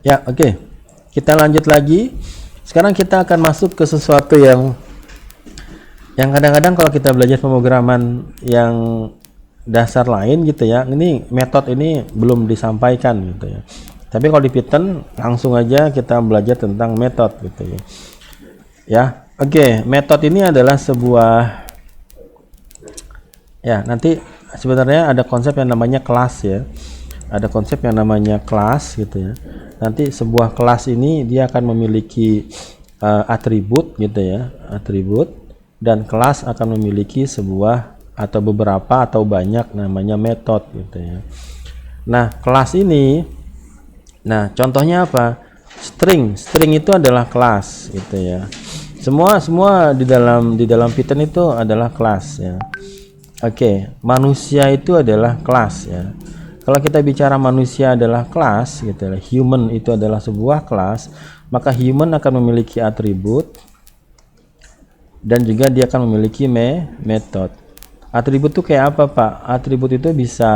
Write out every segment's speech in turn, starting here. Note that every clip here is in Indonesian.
Ya, oke. Kita lanjut lagi. Sekarang kita akan masuk ke sesuatu yang kadang-kadang kalau kita belajar pemrograman yang dasar lain gitu ya, ini metode ini belum disampaikan gitu ya. Tapi kalau di Python langsung aja kita belajar tentang metode gitu ya. Ya, oke. Metode ini adalah sebuah, ya, nanti sebenarnya ada konsep yang namanya kelas ya. Ada konsep yang namanya kelas gitu ya. Nanti sebuah kelas ini dia akan memiliki atribut gitu ya, atribut, dan kelas akan memiliki sebuah atau beberapa atau banyak namanya metode gitu ya. Nah, kelas ini, nah contohnya apa? String itu adalah kelas gitu ya. Semua di dalam Python itu adalah kelas ya. Oke, manusia itu adalah kelas ya. Kalau kita bicara manusia adalah kelas gitu ya, human itu adalah sebuah kelas, maka human akan memiliki atribut dan juga dia akan memiliki metode. Atribut itu kayak apa, Pak? Atribut itu bisa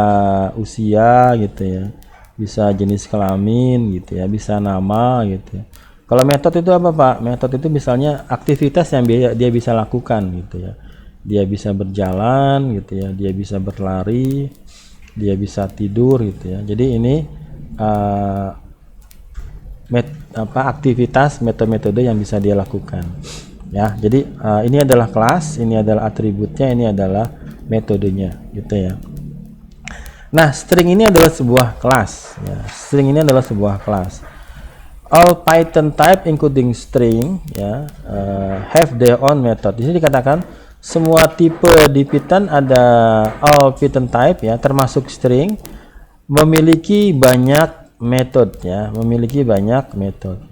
usia gitu ya, bisa jenis kelamin gitu ya, bisa nama gitu ya. Kalau metode itu apa, Pak? Metode itu misalnya aktivitas yang dia bisa lakukan gitu ya. Dia bisa berjalan gitu ya, dia bisa berlari, dia bisa tidur gitu ya. Jadi ini aktivitas metode-metode yang bisa dia lakukan ya. Jadi ini adalah kelas, ini adalah atributnya, ini adalah metodenya gitu ya. Nah, string ini adalah sebuah kelas ya. String ini adalah sebuah kelas. All Python type including string ya have their own method. Di sini dikatakan semua tipe di Python ada all Python type ya, termasuk string, memiliki banyak metode ya, memiliki banyak metode.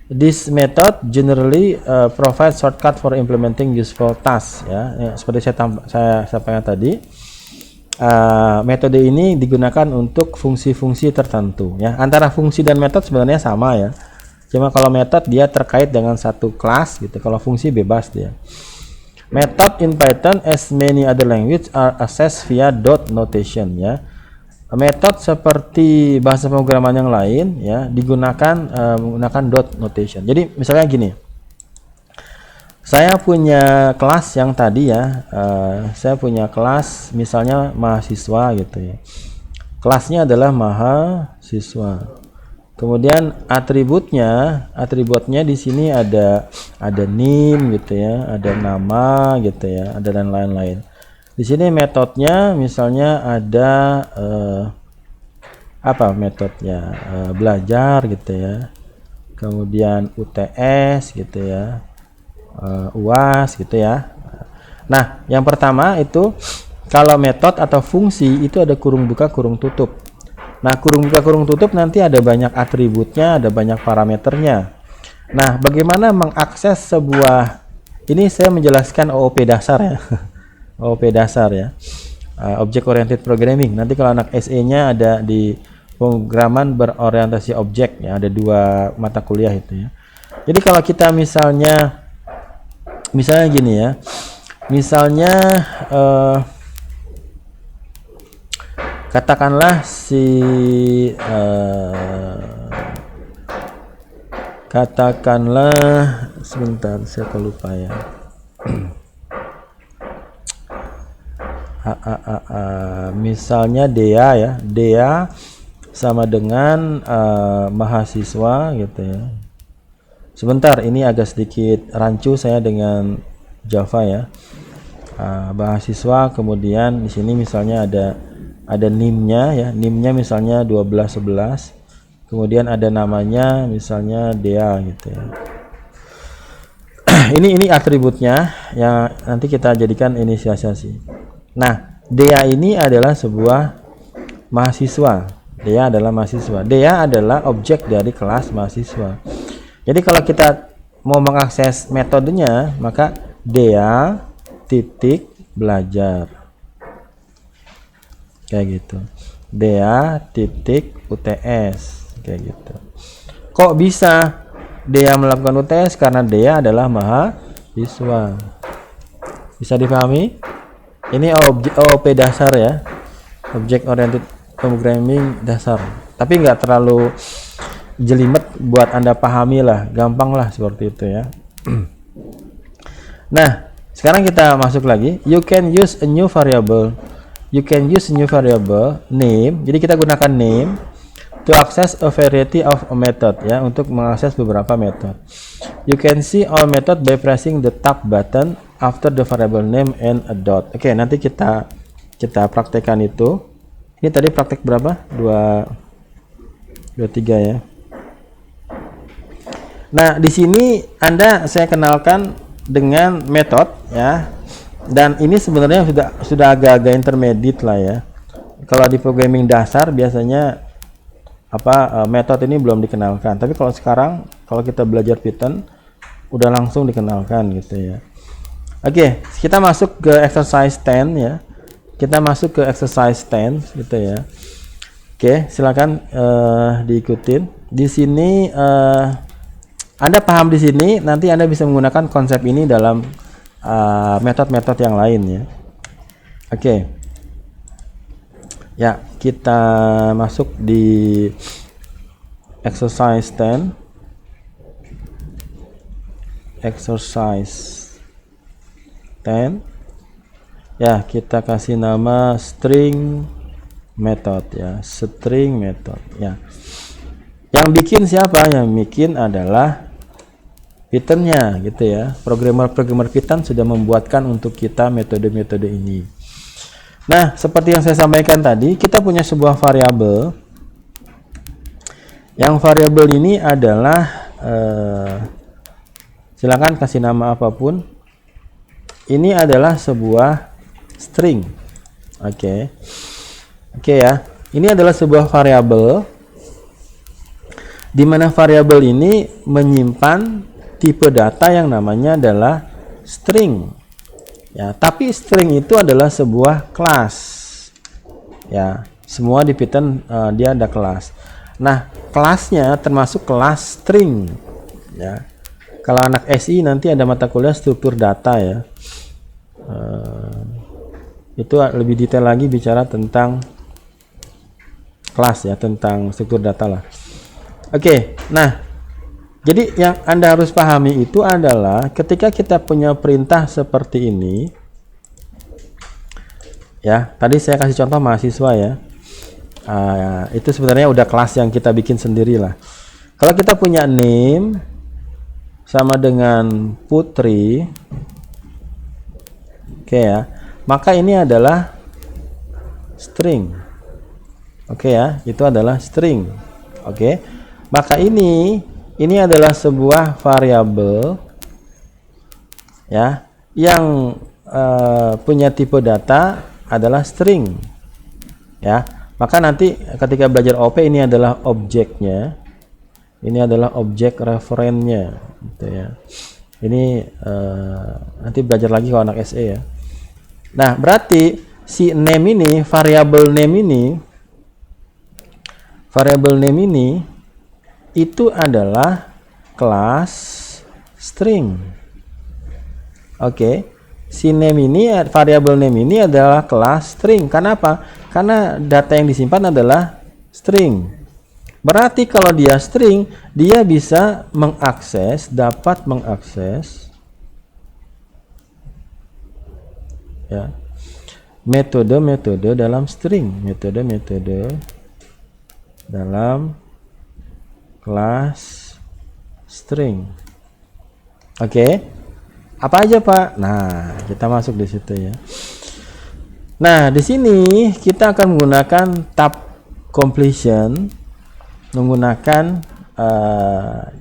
This method generally provide shortcut for implementing useful tasks ya. Seperti saya sampaikan tadi, metode ini digunakan untuk fungsi-fungsi tertentu ya. Antara fungsi dan metode sebenarnya sama ya. Cuma kalau metode dia terkait dengan satu kelas gitu. Kalau fungsi bebas dia. Method in Python as many other language are accessed via dot notation ya. Metode seperti bahasa pemrograman yang lain ya digunakan menggunakan dot notation. Jadi misalnya gini, saya punya kelas yang tadi ya, saya punya kelas misalnya mahasiswa gitu ya. Kelasnya adalah mahasiswa. Kemudian atributnya di sini ada name gitu ya, ada nama gitu ya, ada dan lain-lain. Di sini metodenya misalnya ada apa metodenya? Belajar gitu ya. Kemudian UTS gitu ya. UAS gitu ya. Nah, yang pertama itu kalau metode atau fungsi itu ada kurung buka kurung tutup. Nah, kurung buka kurung tutup nanti ada banyak atributnya, ada banyak parameternya. Nah, bagaimana mengakses sebuah, ini saya menjelaskan OOP dasar ya. OOP dasar ya. Object Oriented Programming. Nanti kalau anak SE-nya ada di pemrograman berorientasi objek ya, ada 2 mata kuliah itu ya. Jadi kalau kita misalnya gini ya. Misalnya katakanlah sebentar saya kelupa ya. Misalnya Dea ya, Dea sama dengan mahasiswa gitu ya. Sebentar, ini agak sedikit rancu saya dengan Java ya. Mahasiswa, kemudian di sini misalnya ada NIM-nya ya, NIM-nya misalnya 1211. Kemudian ada namanya misalnya Dea gitu ya. ini atributnya yang nanti kita jadikan inisialisasi. Nah, Dea ini adalah sebuah mahasiswa. Dea adalah mahasiswa. Dea adalah objek dari kelas mahasiswa. Jadi kalau kita mau mengakses metodenya, maka Dea titik belajar kayak gitu. Dea titik UTS kayak gitu. Kok bisa Dea melakukan UTS? Karena Dea adalah mahasiswa. Bisa dipahami? Ini OOP dasar ya, Object Oriented Programming dasar. Tapi nggak terlalu jelimet buat Anda pahami lah, gampang lah seperti itu ya. Nah, sekarang kita masuk lagi. You can use a new variable. You can use a new variable name. Jadi kita gunakan name to access a variety of a method ya, untuk mengakses beberapa metode. You can see all method by pressing the tab button after the variable name and a dot. Oke, nanti kita praktekkan itu. Ini tadi praktek berapa? 23 ya. Nah, di sini saya kenalkan dengan metode ya. Dan ini sebenarnya sudah agak-agak intermediate lah ya. Kalau di programming dasar biasanya metode ini belum dikenalkan. Tapi kalau sekarang kalau kita belajar Python udah langsung dikenalkan gitu ya. Oke, kita masuk ke exercise 10 ya. Kita masuk ke exercise 10 gitu ya. Oke, silakan diikutin. Di sini Anda paham di sini, nanti Anda bisa menggunakan konsep ini dalam metode-metode yang lain ya. Oke. Ya, kita masuk di exercise 10. Exercise 10. Ya, kita kasih nama string method ya, string method ya. Yang bikin siapa? Yang bikin adalah Python-nya gitu ya. Programmer Python sudah membuatkan untuk kita metode-metode ini. Nah, seperti yang saya sampaikan tadi, kita punya sebuah variabel. Yang variabel ini adalah silakan kasih nama apapun. Ini adalah sebuah string. Oke ya. Ini adalah sebuah variabel di mana variabel ini menyimpan tipe data yang namanya adalah string. Ya, tapi string itu adalah sebuah kelas. Ya, semua di Python dia ada kelas. Nah, kelasnya termasuk kelas string. Ya. Kalau anak SI nanti ada mata kuliah struktur data ya. Itu lebih detail lagi bicara tentang kelas ya, tentang struktur data lah. Oke, nah, jadi yang Anda harus pahami itu adalah ketika kita punya perintah seperti ini, ya, tadi saya kasih contoh mahasiswa ya, itu sebenarnya udah kelas yang kita bikin sendiri lah. Kalau kita punya name sama dengan Putri, oke ya, maka ini adalah string. Oke ya, itu adalah string. Oke, maka ini adalah sebuah variabel ya yang punya tipe data adalah string ya. Maka nanti ketika belajar OP ini adalah objeknya, ini adalah objek referennya gitu ya. Ini nanti belajar lagi kalau anak SE ya. Nah, berarti si name ini, variabel name ini itu adalah kelas string. Oke, si name ini, variabel name ini adalah kelas string. Karena apa? Karena data yang disimpan adalah string. Berarti kalau dia string, dia bisa dapat mengakses ya, metode-metode dalam string, metode-metode dalam kelas string. Oke. Apa aja, Pak? Nah, kita masuk di situ ya. Nah, di sini kita akan menggunakan tab completion, menggunakan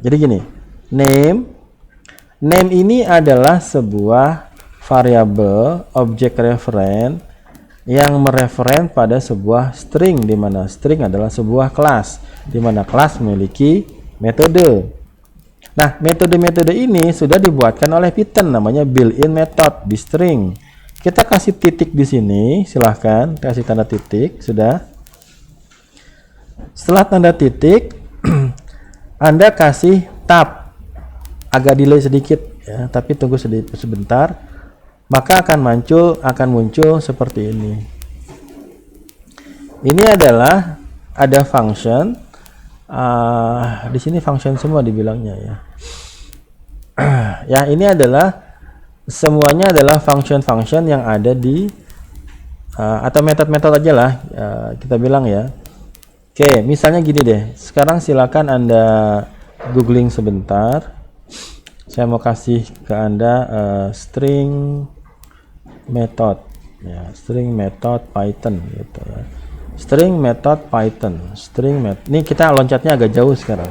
jadi gini. Name ini adalah sebuah variabel objek referen yang mereferen pada sebuah string, di mana string adalah sebuah kelas, di mana kelas memiliki metode. Nah, metode-metode ini sudah dibuatkan oleh Python, namanya built-in method di string. Kita kasih titik di sini, silahkan kasih tanda titik, sudah. Setelah tanda titik, Anda kasih tab, agak delay sedikit ya, tapi tunggu sebentar, maka akan muncul seperti ini. Ini adalah ada function Di sini function semua dibilangnya ya. Ya, ini adalah semuanya adalah function-function yang ada di atau metode-metode aja lah kita bilang ya. Oke, misalnya gini deh. Sekarang silakan Anda googling sebentar. Saya mau kasih ke Anda string method ya, string method Python gitu ya. String method Python, ini kita loncatnya agak jauh sekarang.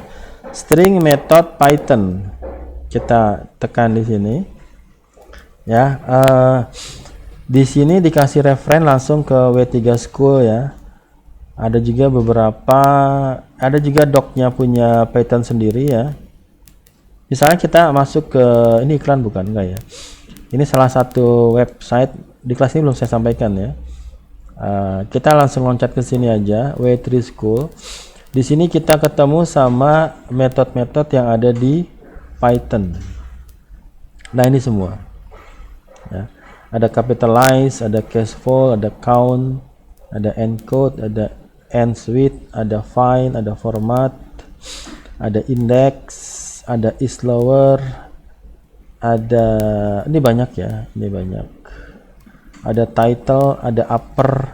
String method Python, kita tekan di sini ya. Di sini dikasih referen langsung ke W3 School ya. Ada juga beberapa, ada juga docnya punya Python sendiri ya. Misalnya kita masuk ke, ini iklan bukan, enggak ya, ini salah satu website. Di kelas ini belum saya sampaikan ya. Kita langsung loncat ke sini aja, W3 School. Di sini kita ketemu sama metode-metode yang ada di Python. Nah, ini semua ya. Ada capitalize, ada caseful, ada count, ada encode, ada endswith, ada find, ada format, ada index, ada islower, ada, ini banyak ya, ini banyak. Ada title, ada upper,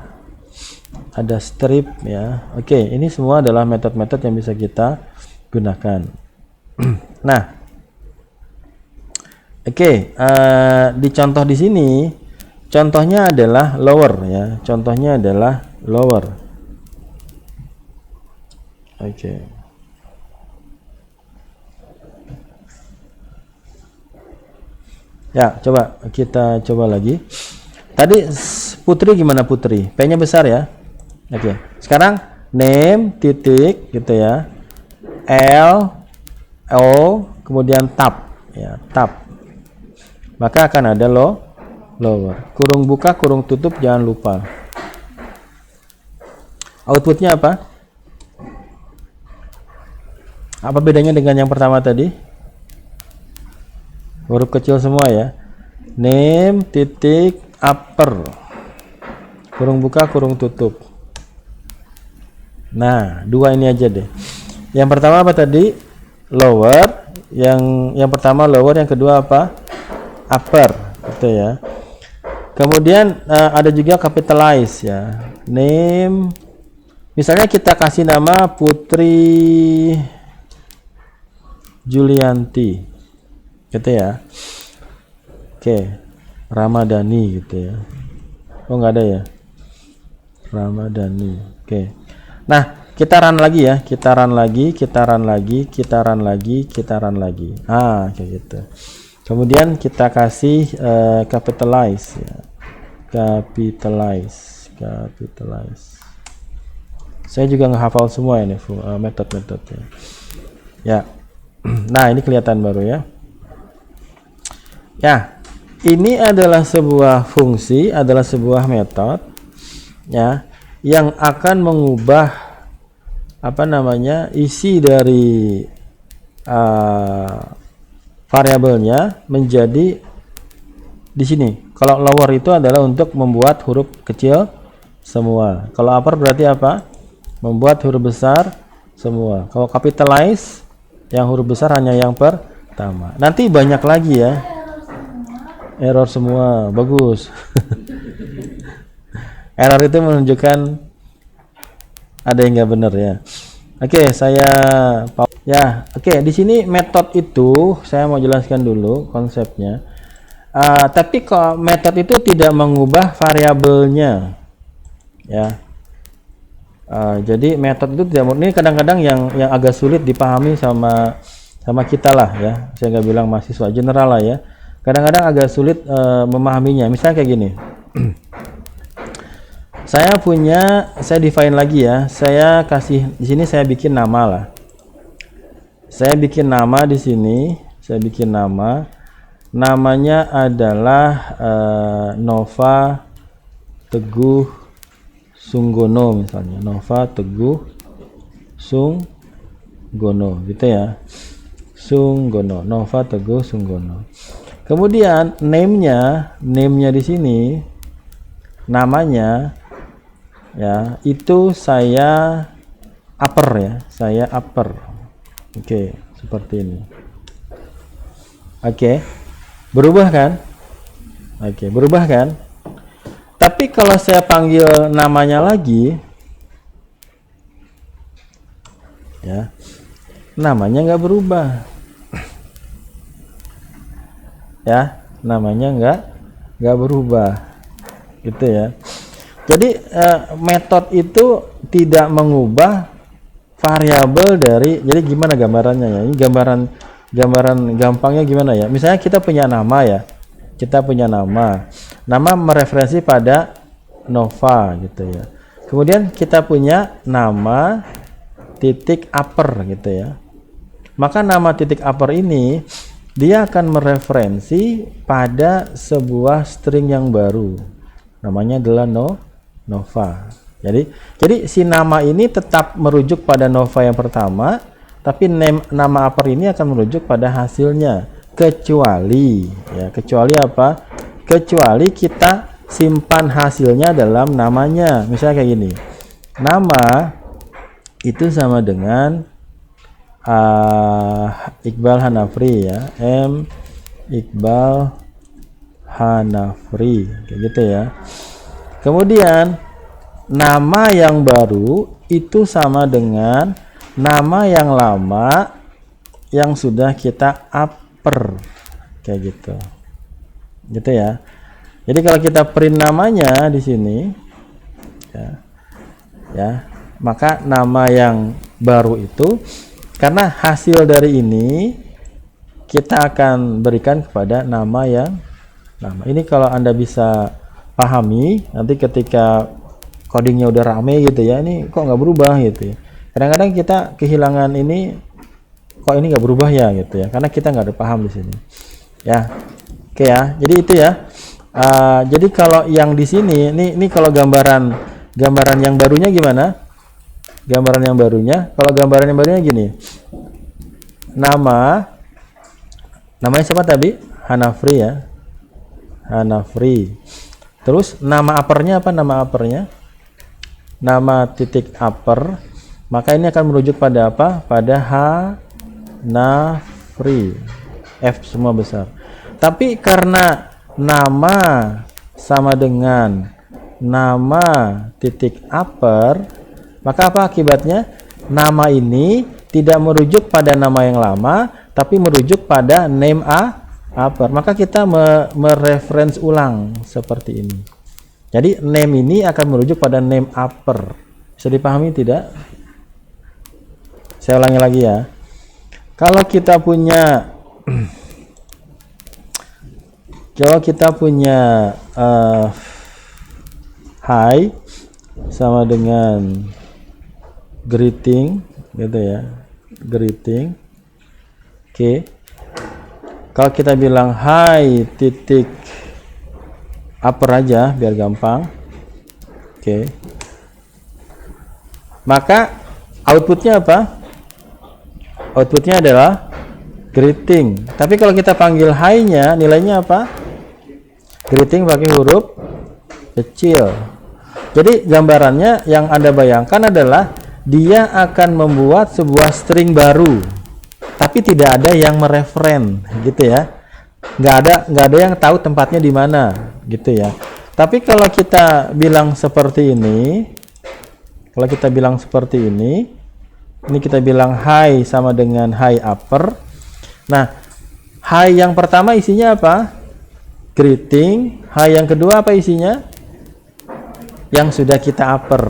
ada strip ya. Oke, ini semua adalah metode-metode yang bisa kita gunakan. Nah, oke, di contoh di sini, contohnya adalah lower ya. Contohnya adalah lower. Oke. Ya, coba kita coba lagi. Tadi Putri gimana Putri? P-nya besar ya. Oke. Sekarang name titik gitu ya. L O kemudian tab ya, tab. Maka akan ada lower. Kurung buka, kurung tutup, jangan lupa. Outputnya apa? Apa bedanya dengan yang pertama tadi? Huruf kecil semua ya. Name titik upper, kurung buka, kurung tutup. Nah, dua ini aja deh. Yang pertama apa tadi? Lower. Yang pertama lower, yang kedua apa? Upper, gitu ya. Kemudian ada juga capitalize ya. Name, misalnya kita kasih nama Putri Julianti, gitu ya. Oke. Ramadhani gitu ya. Oh, nggak ada ya, Ramadhani. Oke. Nah, kita run lagi ya. Kita run lagi. Kayak gitu. Kemudian kita kasih capitalize ya. Capitalize. Saya juga ngehafal semua ini metode-metodenya. Ya. Nah, ini kelihatan baru ya. Ya. Ini adalah sebuah fungsi, adalah sebuah metode ya, yang akan mengubah apa namanya, isi dari variabelnya menjadi di sini. Kalau lower itu adalah untuk membuat huruf kecil semua. Kalau upper berarti apa? Membuat huruf besar semua. Kalau capitalize, yang huruf besar hanya yang pertama. Nanti banyak lagi ya. Error semua, bagus. Error itu menunjukkan ada yang nggak benar ya. Oke, oke, di sini metode itu saya mau jelaskan dulu konsepnya. Tapi kok metode itu tidak mengubah variabelnya, ya. Jadi metode itu tidak, ini kadang-kadang yang agak sulit dipahami sama kita lah ya. Saya nggak bilang mahasiswa general lah ya. Kadang-kadang agak sulit memahaminya. Misalnya kayak gini. Saya define lagi ya. Saya kasih di sini, saya bikin nama lah. Saya bikin nama di sini. Saya bikin nama. Namanya adalah Nova Teguh Sunggono misalnya. Nova Teguh Sunggono gitu ya. Sunggono, Nova Teguh Sunggono. Kemudian name-nya di sini, namanya ya, itu saya upper ya, saya upper. Oke, seperti ini. Oke, berubah kan? Oke, berubah kan? Tapi kalau saya panggil namanya lagi, ya, namanya nggak berubah. Ya, namanya nggak berubah, gitu ya. Jadi metode itu tidak mengubah variabel dari. Jadi gimana gambarannya ya? Ini gambaran gampangnya gimana ya? Misalnya kita punya nama ya, kita punya nama mereferensi pada Nova gitu ya. Kemudian kita punya nama titik upper gitu ya. Maka nama titik upper ini dia akan mereferensi pada sebuah string yang baru, namanya adalah Nova. Jadi si nama ini tetap merujuk pada Nova yang pertama, tapi nama upper ini akan merujuk pada hasilnya, kecuali apa? Kecuali kita simpan hasilnya dalam namanya. Misalnya kayak gini, nama itu sama dengan Iqbal Hanafri ya, M Iqbal Hanafri, kayak gitu ya. Kemudian nama yang baru itu sama dengan nama yang lama yang sudah kita upper, kayak gitu ya. Jadi kalau kita print namanya di sini ya, maka nama yang baru itu, karena hasil dari ini kita akan berikan kepada nama yang lama. Ini kalau Anda bisa pahami, nanti ketika codingnya udah rame gitu ya, ini kok nggak berubah gitu ya. Kadang-kadang kita kehilangan ini, kok ini nggak berubah ya gitu ya, karena kita nggak ada paham di sini ya. Oke ya, jadi itu ya. Jadi kalau yang di sini, ini kalau gambaran yang barunya gimana? Gambaran yang barunya, kalau gambaran yang barunya gini, namanya siapa tadi? Hanafri ya, Hanafri. Terus nama uppernya apa? Nama uppernya nama titik upper, maka ini akan merujuk pada apa? Pada Hanafri, F semua besar. Tapi karena nama sama dengan nama titik upper, maka apa akibatnya? Nama ini tidak merujuk pada nama yang lama, tapi merujuk pada name upper. Maka kita mereference ulang seperti ini. Jadi name ini akan merujuk pada name upper. Bisa dipahami tidak? Saya ulangi lagi ya. Kalau kita punya hi sama dengan greeting gitu ya, greeting. Oke. Kalau kita bilang hi titik upper aja biar gampang. Oke. Maka outputnya apa? Outputnya adalah greeting. Tapi kalau kita panggil hi-nya, nilainya apa? Greeting pakai huruf kecil. Jadi gambarannya yang Anda bayangkan adalah dia akan membuat sebuah string baru, tapi tidak ada yang mereferen gitu ya. Nggak ada yang tahu tempatnya di mana gitu ya. Tapi kalau kita bilang seperti ini, ini kita bilang hi sama dengan hi upper. Nah, hi yang pertama isinya apa? Greeting. Hi yang kedua apa isinya? Yang sudah kita upper.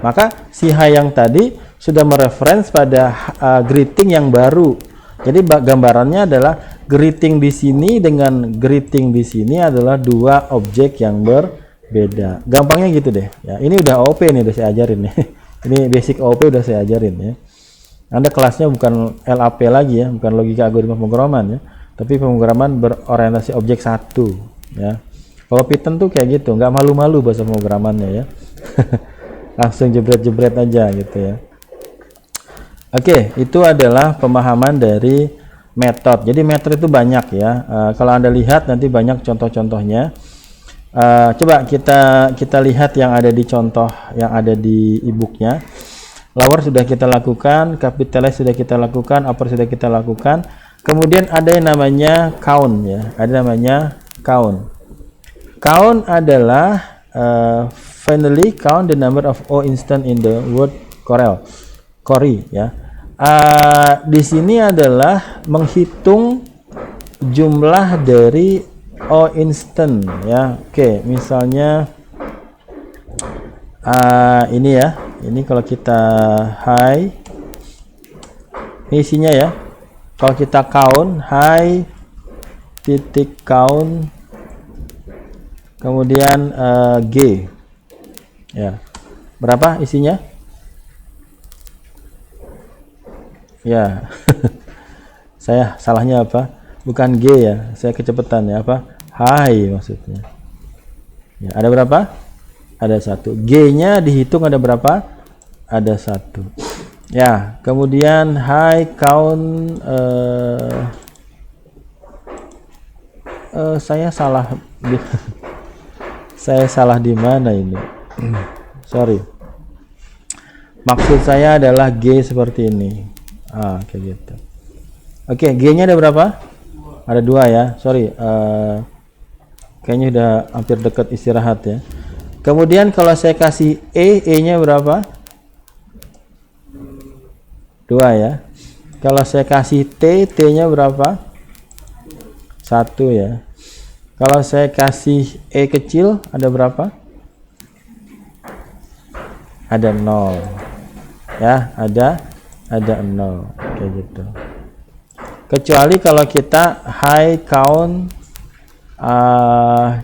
Maka si hi yang tadi sudah mereference pada greeting yang baru. Jadi gambarannya adalah greeting di sini dengan greeting di sini adalah dua objek yang berbeda. Gampangnya gitu deh. Ya, ini udah OP nih, udah saya ajarin nih. Ini basic OP udah saya ajarin ya. Anda kelasnya bukan LAP lagi ya, bukan logika algoritma pemrograman ya, tapi pemrograman berorientasi objek satu ya. Kalau Python tuh kayak gitu, nggak malu-malu bahasa pemrogramannya ya. Langsung jebret-jebret aja gitu ya. Oke, itu adalah pemahaman dari metode. Jadi metode itu banyak ya. Kalau Anda lihat nanti banyak contoh-contohnya. Coba kita lihat yang ada di contoh yang ada di e-booknya. Lower sudah kita lakukan, capitalize sudah kita lakukan, upper sudah kita lakukan. Kemudian ada yang namanya count ya, ada namanya count. Count adalah finally count the number of O instant in the word Cory ya. Di sini adalah menghitung jumlah dari O instant ya. Oke, misalnya ini ya. Ini kalau kita high, ini isinya ya. Kalau kita count high titik count, kemudian G ya, berapa isinya ya? Saya salahnya apa, bukan G ya, saya kecepatan ya, apa high maksudnya ya. Ada berapa? Ada 1. G nya dihitung ada berapa? Ada 1 ya. Kemudian high count, saya salah saya salah di mana ini? Sorry, maksud saya adalah G seperti ini, kayak gitu. Oke, G nya ada berapa? Ada 2 ya. Sorry, kayaknya udah hampir dekat istirahat ya. Kemudian kalau saya kasih E nya berapa? 2 ya. Kalau saya kasih T nya berapa? 1 ya. Kalau saya kasih E kecil ada berapa? Ada 0 ya, ada 0 kayak gitu. Kecuali kalau kita high count,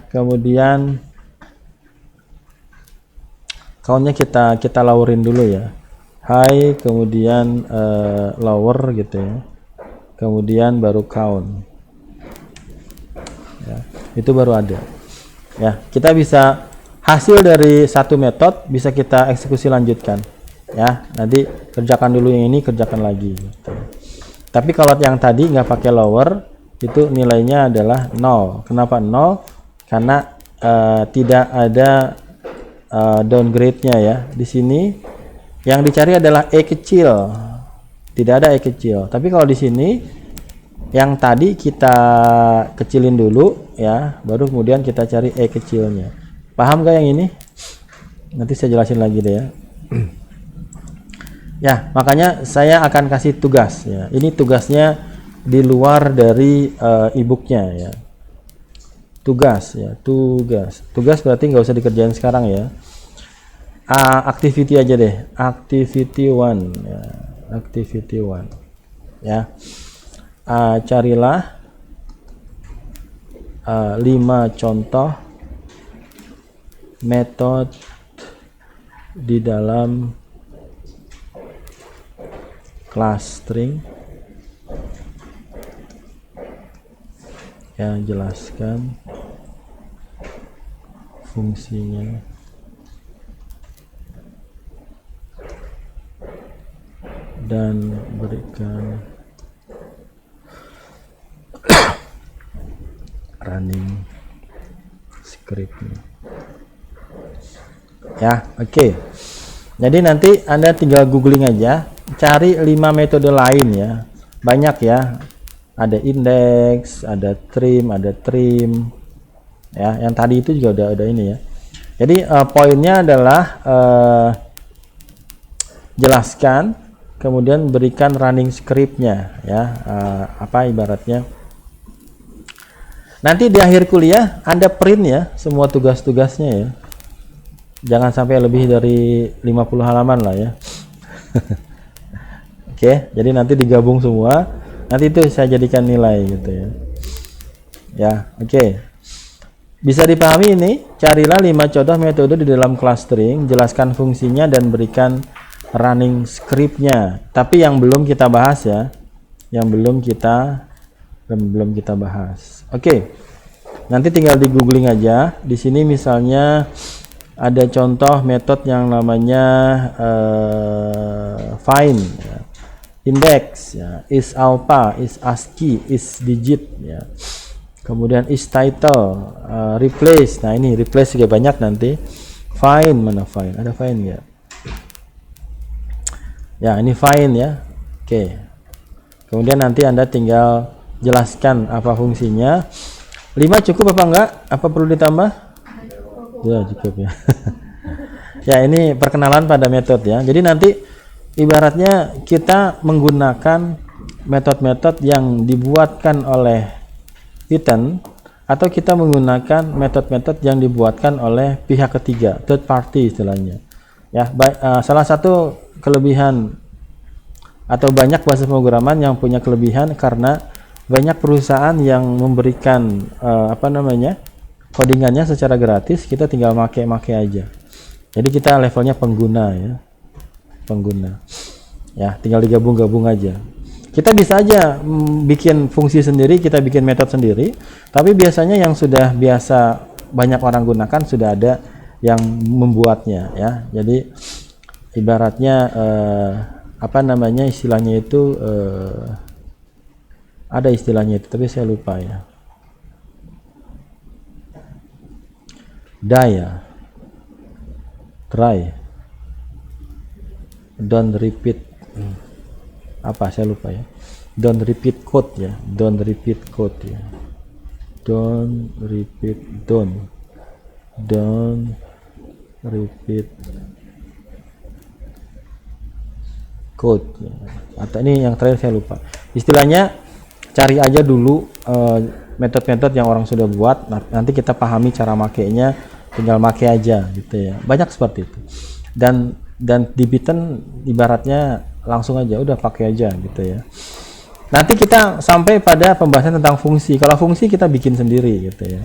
kemudian countnya kita lowerin dulu ya, high kemudian lower gitu ya, kemudian baru count ya, itu baru ada ya. Kita bisa hasil dari satu metode bisa kita eksekusi lanjutkan ya. Nanti kerjakan dulu yang ini, kerjakan lagi gitu. Tapi kalau yang tadi nggak pakai lower, itu nilainya adalah 0. Kenapa 0? Karena tidak ada downgrade-nya ya. Di sini yang dicari adalah E kecil, tidak ada E kecil. Tapi kalau di sini yang tadi kita kecilin dulu ya, baru kemudian kita cari E kecilnya. Paham gak yang ini? Nanti saya jelasin lagi deh ya. Ya, makanya saya akan kasih tugas ya. Ini tugasnya di luar dari e-booknya ya. Tugas ya, tugas berarti nggak usah dikerjain sekarang ya. Activity aja deh, activity 1 ya, activity 1 ya. Carilah 5 contoh metode di dalam kelas string yang jelaskan fungsinya dan berikan running scriptnya ya. Oke. Jadi nanti Anda tinggal googling aja, cari 5 metode lain ya. Banyak ya. Ada index, ada trim ya. Yang tadi itu juga udah ini ya. Jadi poinnya adalah jelaskan, kemudian berikan running scriptnya ya. Apa ibaratnya? Nanti di akhir kuliah Anda print ya semua tugas-tugasnya ya. Jangan sampai lebih dari 50 halaman lah ya. Oke, jadi nanti digabung semua. Nanti itu saya jadikan nilai gitu ya. Ya, oke. Bisa dipahami ini? Carilah 5 contoh metode di dalam kelas string, jelaskan fungsinya dan berikan running scriptnya. Tapi yang belum kita bahas ya. Yang belum kita bahas. Oke. Nanti tinggal di googling aja. Di sini misalnya ada contoh metode yang namanya find ya. Index ya, is alpha, is ASCII, is digit ya. Kemudian is title, replace. Nah, ini replace juga banyak nanti. Find, mana find? Ada find ya. Ya, ini fine ya. Oke. Kemudian nanti Anda tinggal jelaskan apa fungsinya. 5 cukup apa enggak? Apa perlu ditambah? Ya, cukup ya. Ya, ini perkenalan pada metode ya. Jadi nanti ibaratnya kita menggunakan metode-metode yang dibuatkan oleh Python, atau kita menggunakan metode-metode yang dibuatkan oleh pihak ketiga, third party istilahnya. Ya, salah satu kelebihan atau banyak bahasa pemrograman yang punya kelebihan karena banyak perusahaan yang memberikan codingannya secara gratis, kita tinggal make aja. Jadi kita levelnya pengguna ya. Pengguna. Ya, tinggal digabung-gabung aja. Kita bisa aja bikin fungsi sendiri, kita bikin metode sendiri, tapi biasanya yang sudah biasa banyak orang gunakan sudah ada yang membuatnya ya. Jadi ibaratnya istilahnya itu ada istilahnya itu, tapi saya lupa ya. Try, don't repeat. Apa saya lupa ya. Don't repeat code ya. Don't repeat code ya. Don't repeat code ya. Atau ini yang terakhir saya lupa. Istilahnya cari aja dulu metode-metode yang orang sudah buat. Nanti kita pahami cara makainya, tinggal make aja gitu ya. Banyak seperti itu. Dan di Python ibaratnya langsung aja udah pakai aja gitu ya. Nanti kita sampai pada pembahasan tentang fungsi. Kalau fungsi kita bikin sendiri gitu ya.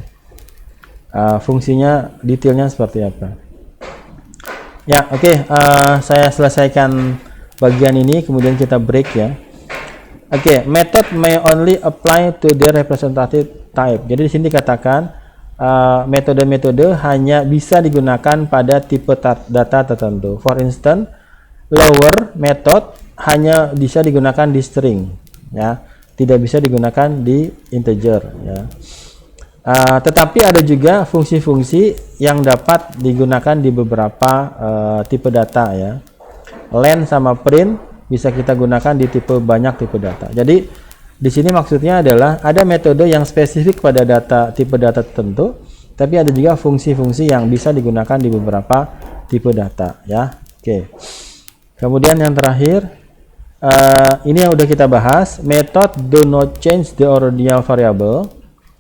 Fungsinya detailnya seperti apa. Ya, oke. Saya selesaikan bagian ini, kemudian kita break ya. Oke, method may only apply to the representative type. Jadi di sini dikatakan metode-metode hanya bisa digunakan pada tipe data tertentu. For instance, lower method hanya bisa digunakan di string ya, tidak bisa digunakan di integer ya. Tetapi ada juga fungsi-fungsi yang dapat digunakan di beberapa tipe data ya. Len sama print bisa kita gunakan di banyak tipe data. Jadi di sini maksudnya adalah ada metode yang spesifik pada tipe data tertentu, tapi ada juga fungsi-fungsi yang bisa digunakan di beberapa tipe data ya. Oke. Kemudian yang terakhir, ini yang udah kita bahas, method do not change the original variable.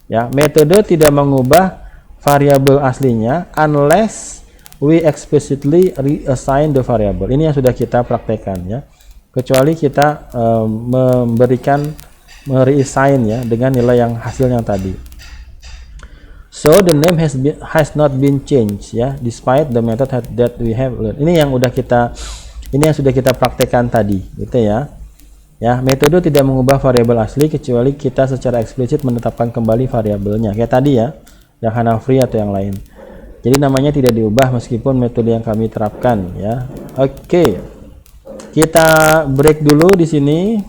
Ya, metode tidak mengubah variabel aslinya unless we explicitly reassign the variable. Ini yang sudah kita praktekkan ya. Kecuali kita mereassign ya dengan nilai yang hasilnya tadi. So the name has not been changed ya, despite the method that we have learned. Ini yang sudah kita praktekkan tadi, gitu ya. Ya, metode tidak mengubah variabel asli kecuali kita secara eksplisit menetapkan kembali variabelnya. Kayak tadi ya, yang Hanafri atau yang lain. Jadi namanya tidak diubah meskipun metode yang kami terapkan ya. Oke. Kita break dulu di sini.